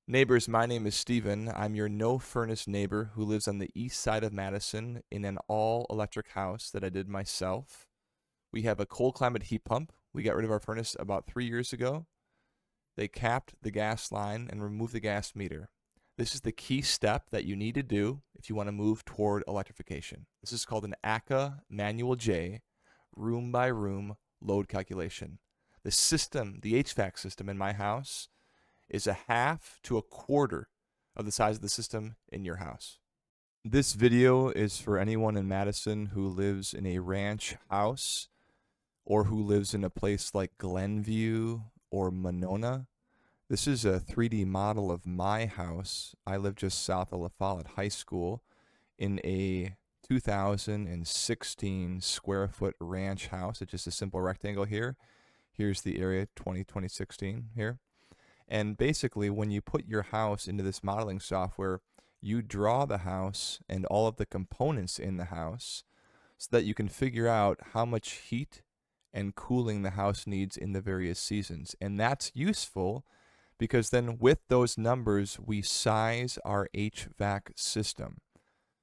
Neighbors, my name is Steven. I'm your no furnace neighbor who lives on the east side of Madison in an all electric house that I did myself. We have a cold climate heat pump. We got rid of our furnace about 3 years ago. They capped the gas line and removed the gas meter. This is the key step that you need to do if you want to move toward electrification. This is called an ACA Manual J, room by room load calculation. The system, the HVAC system in my house, is a half to a quarter of the size of the system in your house. This video is for anyone in Madison who lives in a ranch house or who lives in a place like Glenview or Monona. This is a 3D model of my house. I live just south of La Follette High School in a 2016 square foot ranch house. It's just a simple rectangle here. Here's the area 2016 here. And basically, when you put your house into this modeling software, you draw the house and all of the components in the house so that you can figure out how much heat and cooling the house needs in the various seasons. And that's useful because then with those numbers, we size our HVAC system.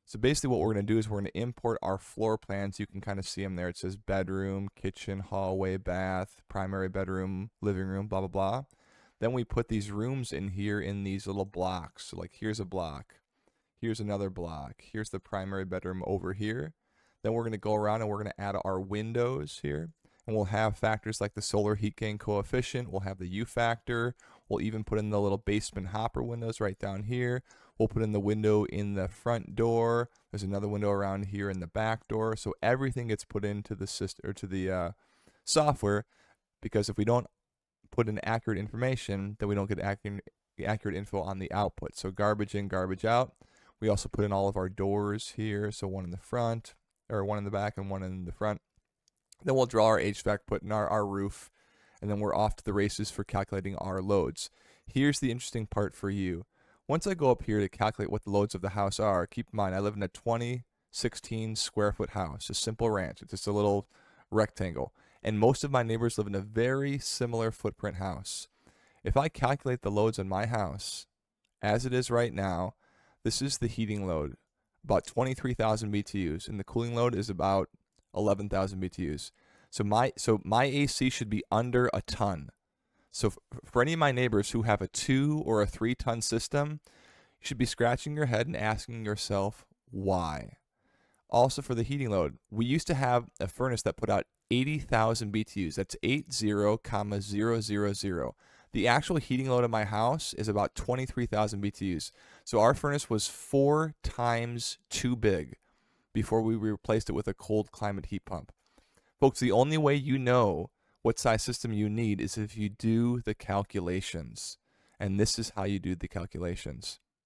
So basically what we're going to do is we're going to import our floor plans. You can kind of see them there. It says bedroom, kitchen, hallway, bath, primary bedroom, living room, blah, blah, blah. Then we put these rooms in here in these little blocks. So like here's a block, here's another block, here's the primary bedroom over here. Then we're going to go around and we're going to add our windows here. And we'll have factors like the solar heat gain coefficient. We'll have the U factor. We'll even put in the little basement hopper windows right down here. We'll put in the window in the front door. There's another window around here in the back door. So everything gets put into the system or to the software, because if we don't put in accurate information, then we don't get accurate info on the output. So garbage in, garbage out. We also put in all of our doors here. So one in the front, or one in the back and one in the front. Then we'll draw our HVAC, put in our roof, and then we're off to the races for calculating our loads. Here's the interesting part for you. Once I go up here to calculate what the loads of the house are, keep in mind I live in a 2016 square foot house, a simple ranch. It's just a little rectangle. And most of my neighbors live in a very similar footprint house. If I calculate the loads on my house, as it is right now, this is the heating load, about 23,000 BTUs, and the cooling load is about 11,000 BTUs. So my AC should be under a ton. So for any of my neighbors who have a 2 or a 3 ton system, you should be scratching your head and asking yourself why. Also for the heating load, we used to have a furnace that put out 80,000 BTUs. That's 80,000. The actual heating load of my house is about 23,000 BTUs. So our furnace was 4 times too big before we replaced it with a cold climate heat pump. Folks, the only way you know what size system you need is if you do the calculations. And this is how you do the calculations.